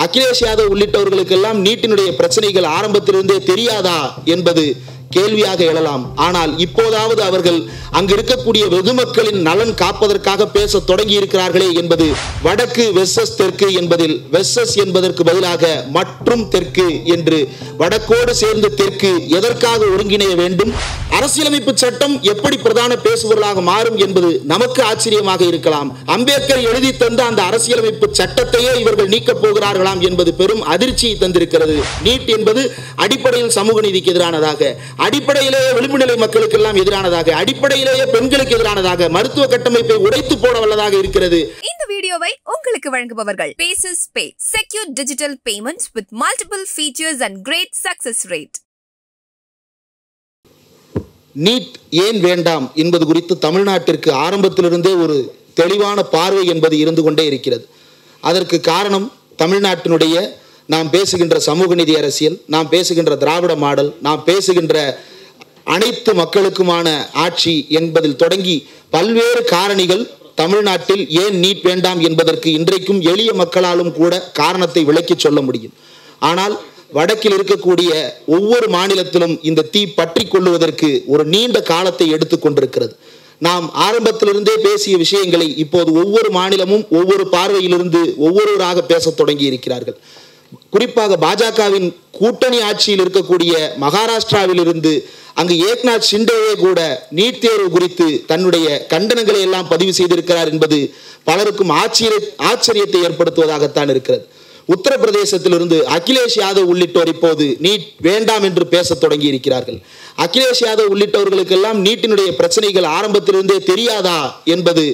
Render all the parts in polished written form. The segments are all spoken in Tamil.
அகிலேஷ் யாதவ் உள்ளிட்டவர்களுக்கெல்லாம் நீட்டினுடைய பிரச்சனைகள் ஆரம்பத்திலிருந்தே தெரியாதா என்பது கேள்வியாக எழலாம். ஆனால் இப்போதாவது அவர்கள் அங்கு இருக்கக்கூடிய வெகு மக்களின் நலன் காப்பதற்காக பேச தொடங்கி இருக்கிறார்களே என்பது வடக்கு வெர்சஸ் தெற்கு என்பதில் வெர்சஸ் என்பதற்கு பதிலாக மற்றும் தெற்கு என்று வடக்கோடு சேர்ந்து தெற்கு எதற்காக ஒருங்கிணைய வேண்டும், அரசியலமைப்பு சட்டம் எப்படி பிரதான பேசுபொருளாக மாறும் என்பது நமக்கு ஆச்சரியமாக இருக்கலாம். அம்பேத்கர் எழுதி தந்த அந்த அரசியலமைப்பு சட்டத்தையே இவர்கள் நீக்கப் போகிறார்களாம் என்பது பெரும் அதிர்ச்சியை தந்திருக்கிறது. நீட் என்பது அடிப்படையில் சமூக நீதிக்கு எதிரானதாக, அடிப்படையிலேயே விளிம்பு நிலை மக்களுக்கு எல்லாம் எதிரானதாக, அடிப்படையிலேயே பெண்களுக்கு எதிரானதாக, மருத்துவ கட்டமைப்பை உடைத்து போட வல்லதாக இருக்கிறது. இந்த வீடியோவை உங்களுக்கு வழங்குபவர்கள் பேசஸ் pay, secure digital payments with multiple features and great success rate. NEET ஏன் வேண்டாம் என்பது குறித்து தமிழ்நாட்டிற்கு ஆரம்பத்திலிருந்தே ஒரு தெளிவான பார்வை என்பது இருந்து கொண்டே இருக்கிறது. அதற்கு காரணம் தமிழ்நாட்டினுடைய நாம் பேசுகின்ற சமூக நீதி அரசியல், நாம் பேசுகின்ற திராவிட மாடல், நாம் பேசுகின்ற அனைத்து மக்களுக்குமான ஆட்சி என்பதில் தொடங்கி பல்வேறு காரணிகள் தமிழ்நாட்டில் ஏன் நீட் வேண்டாம் என்பதற்கு இன்றைக்கும் எளிய மக்களாலும் கூட காரணத்தை விளக்கி சொல்ல முடியும். ஆனால் வடக்கில் இருக்கக்கூடிய ஒவ்வொரு மாநிலத்திலும் இந்த தீ பற்றி கொள்ளுவதற்கு ஒரு நீண்ட காலத்தை எடுத்துக்கொண்டிருக்கிறது. நாம் ஆரம்பத்திலிருந்தே பேசிய விஷயங்களை இப்போது ஒவ்வொரு மாநிலமும் ஒவ்வொரு பார்வையிலிருந்து ஒவ்வொருவராக பேச தொடங்கி இருக்கிறார்கள். குறிப்பாக பாஜகவின் கூட்டணி ஆட்சியில் இருக்கக்கூடிய மகாராஷ்டிராவில் இருந்து அங்கு ஏக்நாத் ஷிண்டேவே கூட நீட் தேர்வு குறித்து தன்னுடைய கண்டனங்களை எல்லாம் பதிவு செய்திருக்கிறார் என்பது பலருக்கும் ஆச்சரியத்தை ஏற்படுத்துவதாகத்தான் இருக்கிறது. உத்தரப்பிரதேசத்திலிருந்து அகிலேஷ் யாதவ் உள்ளிட்டோர் இப்போது நீட் வேண்டாம் என்று பேச தொடங்கி இருக்கிறார்கள். அகிலேஷ் யாதவ் உள்ளிட்டவர்களுக்கெல்லாம் நீட்டினுடைய பிரச்சனைகள் ஆரம்பத்திலிருந்தே தெரியாதா என்பது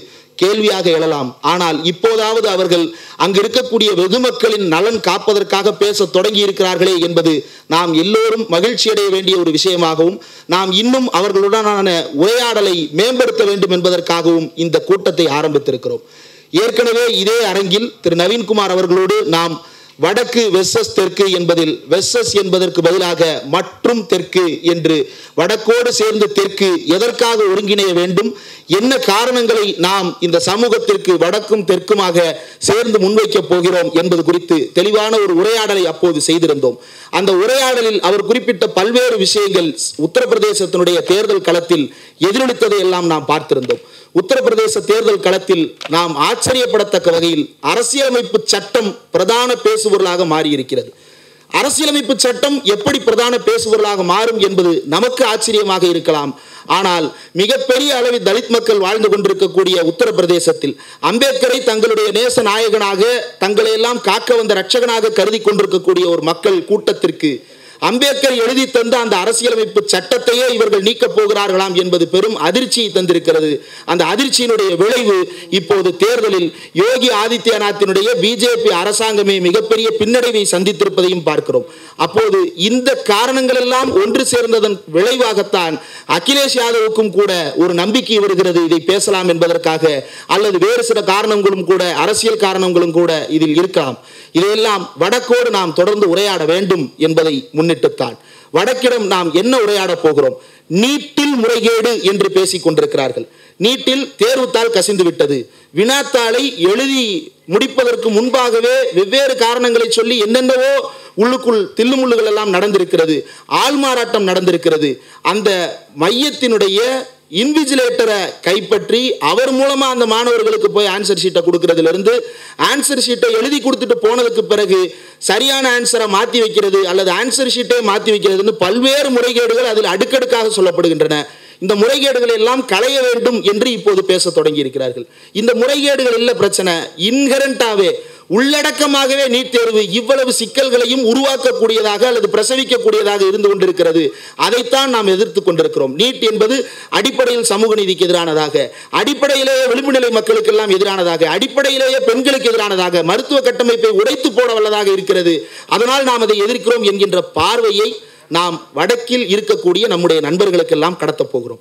கேள்வியாக எழலாம். ஆனால் இப்போதாவது அவர்கள் அங்கு இருக்கக்கூடிய வெகு மக்களின் நலன் காப்பதற்காக பேச தொடங்கி இருக்கிறார்களே என்பது நாம் எல்லோரும் மகிழ்ச்சி அடைய வேண்டிய ஒரு விஷயமாகவும், நாம் இன்னும் அவர்களுடனான உரையாடலை மேம்படுத்த வேண்டும் என்பதற்காகவும் இந்த கூட்டத்தை ஆரம்பித்திருக்கிறோம். ஏற்கனவே இதே அரங்கில் திரு நவீன்குமார் அவர்களோடு நாம் வடக்கு வெர்சஸ் தெற்கு என்பதில் வெர்சஸ் என்பதற்கு பதிலாக மற்றும் தெற்கு என்று வடக்கோடு சேர்ந்து தெற்கு எதற்காக ஒருங்கிணைய வேண்டும், என்ன காரணங்களை நாம் இந்த சமூகத்திற்கு வடக்கும் தெற்குமாக சேர்ந்து முன்வைக்கப் போகிறோம் என்பது குறித்து தெளிவான ஒரு உரையாடலை அப்போது செய்திருந்தோம். அந்த உரையாடலில் அவர் குறிப்பிட்ட பல்வேறு விஷயங்கள் உத்தரப்பிரதேசத்தினுடைய தேர்தல் களத்தில் எதிரொலித்ததை எல்லாம் நாம் பார்த்திருந்தோம். உத்தரப்பிரதேச தேர்தல் களத்தில் நாம் ஆச்சரியப்படத்தக்க வகையில் அரசியலமைப்பு சட்டம் பிரதான பேசுபொருளாக மாறியிருக்கிறது. அரசியலமைப்பு சட்டம் எப்படி பிரதான பேசுபொருளாக மாறும் என்பது நமக்கு ஆச்சரியமாக இருக்கலாம். ஆனால் மிகப்பெரிய அளவில் தலித் மக்கள் வாழ்ந்து கொண்டிருக்கக்கூடிய உத்தரப்பிரதேசத்தில் அம்பேத்கரை தங்களுடைய நேச நாயகனாக, தங்களை எல்லாம் காக்க வந்த ரட்சகனாக கருதி கொண்டிருக்கக்கூடிய ஒரு மக்கள் கூட்டத்திற்கு அம்பேத்கர் எழுதி தந்த அந்த அரசியலமைப்பு சட்டத்தையே இவர்கள் நீக்கப் போகிறார்களாம் என்பது பெரும் அதிர்ச்சியை தந்திருக்கிறது. அந்த அதிர்ச்சியினுடைய விளைவு இப்போது தேர்தலில் யோகி ஆதித்யநாத்தினுடைய பிஜேபி அரசாங்கமே மிகப்பெரிய பின்னடைவை சந்தித்திருப்பதையும் பார்க்கிறோம். அப்போது இந்த காரணங்கள் எல்லாம் ஒன்று சேர்ந்ததன் விளைவாகத்தான் அகிலேஷ் யாதவுக்கும் கூட ஒரு நம்பிக்கை வருகிறது இதை பேசலாம் என்பதற்காக, அல்லது வேறு சில காரணங்களும் கூட, அரசியல் காரணங்களும் கூட இதில் இருக்கலாம். இதையெல்லாம் வடக்கோடு நாம் தொடர்ந்து உரையாட வேண்டும் என்பதை முன்னிட்டுத்தான் வடக்கிடம் நாம் என்ன உரையாட போகிறோம். நீட்டில் முறைகேடு என்று பேசிக் கொண்டிருக்கிறார்கள். நீட்டில் தேர்வுத்தாள் கசிந்து விட்டது, வினாத்தாளை எழுதி முடிப்பதற்கு முன்பாகவே வெவ்வேறு காரணங்களை சொல்லி என்னென்னவோ உள்ளுக்குள் தில்லுமுள்ளுகள் எல்லாம் நடந்திருக்கிறது, ஆள்மாறாட்டம் நடந்திருக்கிறது. அந்த மையத்தினுடைய இன்விஜிலேட்டரை கைப்பற்றி அவர் மூலமா அந்த மாணவர்களுக்கு போய் ஆன்சர் ஷீட்டை கொடுக்கறதுல இருந்து, ஆன்சர் ஷீட்டை எழுதி கொடுத்துட்டு போனதுக்கு பிறகு சரியான ஆன்சரை மாற்றி வைக்கிறது அல்லது ஆன்சர் ஷீட்டை மாற்றி வைக்கிறதுன்னு பல்வேறு முறைகேடுகள் அதில் அடுக்கடுக்காக சொல்லப்படுகின்றன. இந்த முறைகேடுகளை எல்லாம் களைய வேண்டும் என்று இப்போது பேச தொடங்கி இருக்கிறார்கள். இந்த முறைகேடுகள் இல்ல பிரச்சனை, இன்ஹெரண்டாவே உள்ளடக்கமாகவே நீட் தேர்வு இவ்வளவு சிக்கல்களையும் உருவாக்கக்கூடியதாக அல்லது பிரசவிக்கக்கூடியதாக இருந்து கொண்டிருக்கிறது. அதைத்தான் நாம் எதிர்த்து கொண்டிருக்கிறோம். நீட் என்பது அடிப்படையில் சமூக நீதிக்கு எதிரானதாக, அடிப்படையிலேயே விளிம்பு நிலை மக்களுக்கு எல்லாம் எதிரானதாக, அடிப்படையிலேயே பெண்களுக்கு எதிரானதாக, மருத்துவ கட்டமைப்பை உடைத்து போட வல்லதாக இருக்கிறது. அதனால் நாம் அதை எதிர்க்கிறோம் என்கின்ற பார்வையை நாம் வடக்கில் இருக்கக்கூடிய நம்முடைய நண்பர்களுக்கெல்லாம் கடத்தப் போகிறோம்.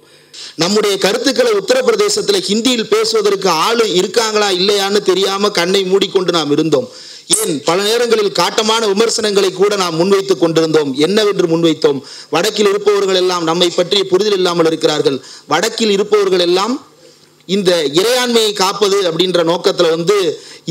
நம்முடைய கருத்துக்களை உத்தரப்பிரதேசத்தில் ஹிந்தியில் பேசுவதற்கு ஆளு இருக்காங்களா இல்லையான்னு தெரியாம கண்ணை மூடிக்கொண்டு நாம் இருந்தோம். ஏன் பல நேரங்களில் காட்டமான விமர்சனங்களை கூட நாம் முன்வைத்துக் கொண்டிருந்தோம். என்னவென்று முன்வைத்தோம்? வடக்கில் இருப்பவர்கள் எல்லாம் நம்மை பற்றிய புரிதல் இல்லாமல் இருக்கிறார்கள். வடக்கில் இருப்பவர்கள் எல்லாம் இந்த இறையாண்மையை காப்பது அப்படின்ற நோக்கத்தில்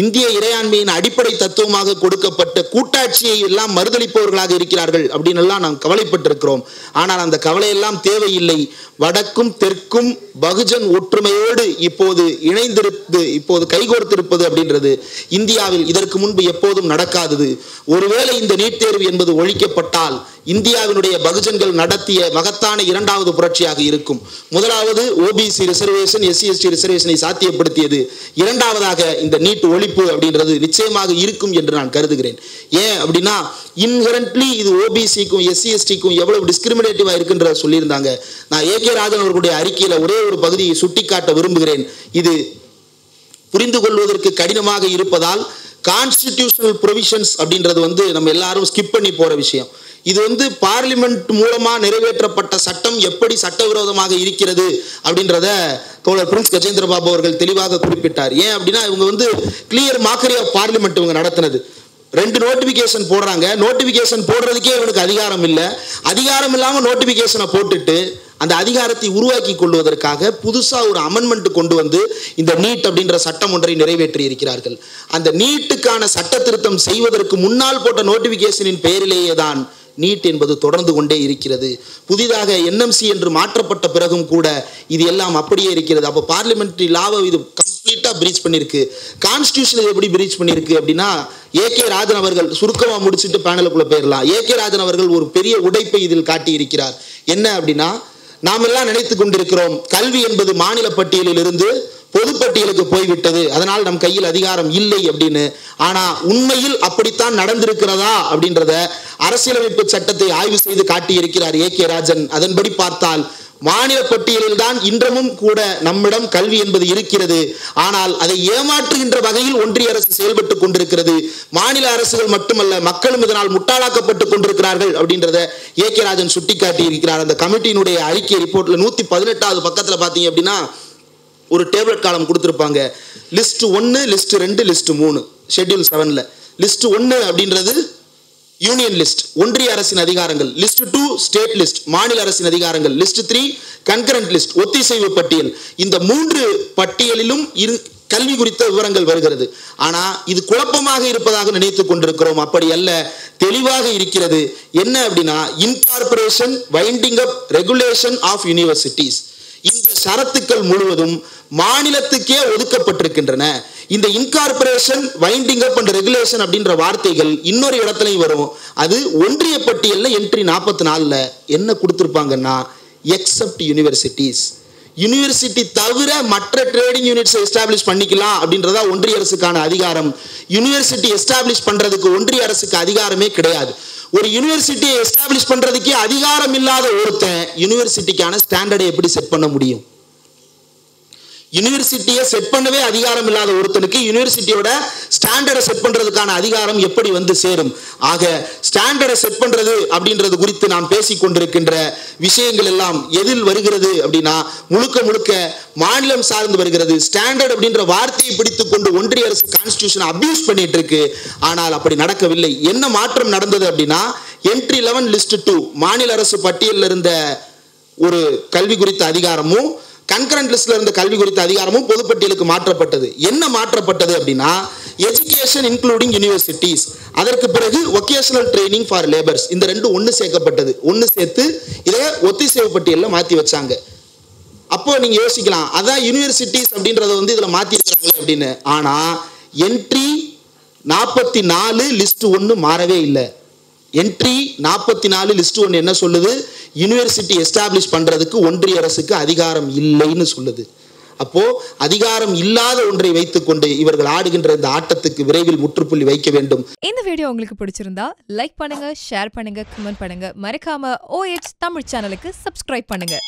இந்திய இறையாண்மையின் அடிப்படை தத்துவமாக கொடுக்கப்பட்ட கூட்டாட்சியை எல்லாம் மறுதளிப்பவர்களாக இருக்கிறார்கள் அப்படின்னு எல்லாம் நாம் கவலைப்பட்டிருக்கிறோம். ஆனால் அந்த கவலையெல்லாம் தேவையில்லை. வடக்கும் தெற்கும் பகுஜன் ஒற்றுமையோடு இப்போது இணைந்திருப்பது, இப்போது கைகோர்த்திருப்பது அப்படின்றது இந்தியாவில் இதற்கு முன்பு எப்போதும் நடக்காதது. ஒருவேளை இந்த நீட் தேர்வு என்பது ஒழிக்கப்பட்டால் இந்தியாவினுடைய பகுஜன்கள் நடத்திய மகத்தான இரண்டாவது புரட்சியாக இருக்கும். முதலாவது ஓபிசி ரிசர்வேஷன், எஸ்சி எஸ்டி ரிசர்வேஷனை சாத்தியப்படுத்தியது. இரண்டாவதாக இந்த நீட் ஒழிப்பு அப்படின்றது நிச்சயமாக இருக்கும் என்று நான் கருதுகிறேன். ஏன் அப்படின்னா இன்ஹெரண்ட்லி இது ஓபிசிக்கும் எஸ்சி எஸ்டிக்கும் எவ்வளவு டிஸ்கிரிமினேட்டிவா இருக்குன்றத சொல்லியிருந்தாங்க. நான் ஏ.கே. ராஜன் அவர்களுடைய அறிக்கையில ஒரே ஒரு பகுதியை சுட்டிக்காட்ட விரும்புகிறேன். இது புரிந்து கொள்வதற்கு கடினமாக இருப்பதால் கான்ஸ்டிடியூஷனல் ப்ரொவிஷன்ஸ் அப்படின்றது நம்ம எல்லாரும் ஸ்கிப் பண்ணி போற விஷயம். இது பார்லிமெண்ட் மூலமா நிறைவேற்றப்பட்ட சட்டம் எப்படி சட்டவிரோதமாக இருக்கிறது அப்படின்றத தோழர் பிரின்ஸ் கஜேந்திர பாபு அவர்கள் தெளிவாக குறிப்பிட்டார். ஏன் அப்படின்னா இவங்க கிளியர் மாக்கரி ஆஃப் பார்லிமெண்ட் இவங்க நடத்தினது. 2 நோட்டிபிகேஷன் போடுறாங்க. நோட்டிபிகேஷன் போடுறதுக்கே இவனுக்கு அதிகாரம் இல்லை. அதிகாரம் இல்லாம நோட்டிபிகேஷனை போட்டுட்டு அந்த அதிகாரத்தை உருவாக்கி கொள்வதற்காக புதுசா ஒரு அமெண்ட்மெண்ட் கொண்டு வந்து இந்த நீட் அப்படின்ற சட்டம் ஒன்றை நிறைவேற்றி இருக்கிறார்கள். அந்த நீட்டுக்கான சட்ட திருத்தம் செய்வதற்கு முன்னால் போட்ட நோட்டிபிகேஷனின் பெயரிலேயே தான் நீட் என்பது தொடர்ந்து கொண்டே இருக்கிறது. புதிதாக என்எம்சி என்று மாற்றப்பட்ட பிறகும் கூட இது எல்லாம் அப்படியே இருக்கிறது. அப்போ பார்லிமெண்டரி லாவை இது கம்ப்ளீட்டா பிரீச் பண்ணிருக்கு. கான்ஸ்டிடியூஷன் எப்படி பிரீச் பண்ணிருக்கு அப்படின்னா ஏ.கே. ராஜன் அவர்கள் சுருக்கமா முடிச்சுட்டு பேனலுக்குள்ள போயிடலாம். ஏ.கே. ராஜன் அவர்கள் ஒரு பெரிய உடைப்பை இதில் காட்டி இருக்கிறார். என்ன அப்படின்னா நாம் எல்லாம் நினைத்து கொண்டிருக்கிறோம் கல்வி என்பது மாநில பட்டியலில் இருந்து பொதுப்பட்டியலுக்கு போய்விட்டது, அதனால் நம் கையில் அதிகாரம் இல்லை அப்படின்னு. ஆனா உண்மையில் அப்படித்தான் நடந்திருக்கிறதா அப்படின்றத அரசியலமைப்பு சட்டத்தை ஆய்வு செய்து காட்டியிருக்கிறார் ஏ.கே. ராஜன். அதன்படி பார்த்தால் மாநில பட்டியலில் தான் இன்றமும் கூட நம்மிடம் கல்வி என்பது இருக்கிறது. ஆனால் அதை ஏமாற்றுகின்ற வகையில் ஒன்றிய அரசு செயல்பட்டு கொண்டிருக்கிறது. மாநில அரசுகள் மட்டுமல்ல, மக்களும் இதனால் முட்டாளாக்கப்பட்டு கொண்டிருக்கிறார்கள் அப்படின்றத ஏ.கே. ராஜன் சுட்டிக்காட்டி இருக்கிறார். அந்த கமிட்டியினுடைய அறிக்கை ரிப்போர்ட்ல 118வது பக்கத்துல பாத்தீங்க அப்படின்னா ஒரு டேபிள் காலம் கொடுத்திருப்பாங்க. லிஸ்ட் 1, லிஸ்ட் 2, லிஸ்ட் 3 ஷெட்யூல் 7ல. லிஸ்ட் 1 அப்படின்றது யூனியன் லிஸ்ட், ஒன்றிய அரசின் அதிகாரங்கள். லிஸ்ட் 2 ஸ்டேட் லிஸ்ட், மாநில அரசின் அதிகாரங்கள். லிஸ்ட் 3 கன்கரண்ட் லிஸ்ட், ஒத்திசைவு பட்டியல். இந்த 3 பட்டியலிலும் கல்வி குறித்த விவரங்கள் வருகிறது. ஆனா இது குழப்பமாக இருப்பதாக நினைத்துக் கொண்டிருக்கிறோம். அப்படி அல்ல, தெளிவாக இருக்கிறது. என்ன அப்படின்னா incorporation, winding up, regulation of universities, இந்த ஷரத்துக்கள் முழுவதும் மாநிலத்துக்கே ஒதுக்கப்பட்டிருக்கின்றன. இந்த incorporation, winding up and regulation அப்படின்ற வார்த்தைகள் இன்னொரு இடத்துலையும் வரும். அது ஒன்றிய பட்டியல்ல என்ட்ரி 44ல என்ன கொடுத்திருப்பாங்கன்னா எக்ஸப்ட் யூனிவர்சிட்டிஸ், யூனிவர்சிட்டி தவிர மற்ற ட்ரேடிங் யூனிட்ஸை எஸ்டாப்ளிஷ் பண்ணிக்கலாம் அப்படின்றதா ஒன்றிய அரசுக்கான அதிகாரம். யூனிவர்சிட்டி எஸ்டாப்ளிஷ் பண்றதுக்கு ஒன்றிய அரசுக்கு அதிகாரமே கிடையாது. ஒரு யூனிவர்சிட்டியை எஸ்டாப்ளிஷ் பண்றதுக்கே அதிகாரம் இல்லாத ஒருத்தன் யூனிவர்சிட்டிக்கான ஸ்டாண்டர்டை எப்படி செட் பண்ண முடியும்? யூனிவர்சிட்டியை செட் பண்ணவே அதிகாரம் இல்லாத ஒருத்தனுக்கு யூனிவர்சிட்டியோட ஸ்டாண்டர்டை செட் பண்றதுக்கான அதிகாரம் எப்படி சேரும்? ஆக ஸ்டாண்டர்டை செட் பண்றது அப்படின்றது குறித்து நாம் பேசிக் கொண்டிருக்கின்ற விஷயங்கள் எல்லாம் எதில் வருகிறது அப்படின்னா முழுக்க முழுக்க மாநிலம் சார்ந்து வருகிறது. ஸ்டாண்டர்ட் அப்படின்ற வார்த்தையை பிடித்துக் கொண்டு ஒன்றிய அரசு கான்ஸ்டிடியூஷனை அபியூஸ் பண்ணிட்டு இருக்கு. ஆனால் அப்படி நடக்கவில்லை. என்ன மாற்றம் நடந்தது அப்படின்னா என்ட்ரி 11 லிஸ்ட் 2 மாநில அரசு பட்டியலில் இருந்த ஒரு கல்வி குறித்த அதிகாரமும் கன்கரண்ட் லிஸ்ட்ல இருந்த கல்வி குறித்த அதிகாரமும் பொதுப்பட்டியலுக்கு மாற்றப்பட்டது. என்ன மாற்றப்பட்டது அப்படின்னா எஜுகேஷன் இன்க்ளூடிங் யூனிவர்சிட்டிஸ், அதற்கு பிறகு வொகேஷனல் ட்ரைனிங் ஃபார் லேபர்ஸ், இந்த ரெண்டும் ஒன்று சேர்க்கப்பட்டது. ஒன்று சேர்த்து இதை ஒத்திசைவு பட்டியலில் மாற்றி வச்சாங்க. அப்போ நீங்க யோசிக்கலாம் அதான் யூனிவர்சிட்டிஸ் அப்படின்றத இதுல மாத்தி இருக்காங்களே அப்படின்னு. ஆனா என்ட்ரி 44 லிஸ்ட் 1 மாறவே இல்லை. என்ட்ரி 44 லிஸ்ட் 1 என்ன சொல்லுது? யூனிவர்சிட்டி எஸ்டாப்ளிஷ் பண்றதுக்கு ஒன்றிய அரசுக்கு அதிகாரம் இல்லைன்னு சொல்லுது. அப்போ அதிகாரம் இல்லாத ஒன்றை வைத்துக்கொண்டு இவர்கள் ஆடுகின்ற இந்த ஆட்டத்துக்கு விரைவில் முற்றுப்புள்ளி வைக்க வேண்டும். இந்த வீடியோ உங்களுக்கு பிடிச்சிருந்தா லைக் பண்ணுங்க, ஷேர் பண்ணுங்க, கமெண்ட் பண்ணுங்க. மறக்காம OH தமிழ் சேனலுக்கு சப்ஸ்கிரைப் பண்ணுங்க.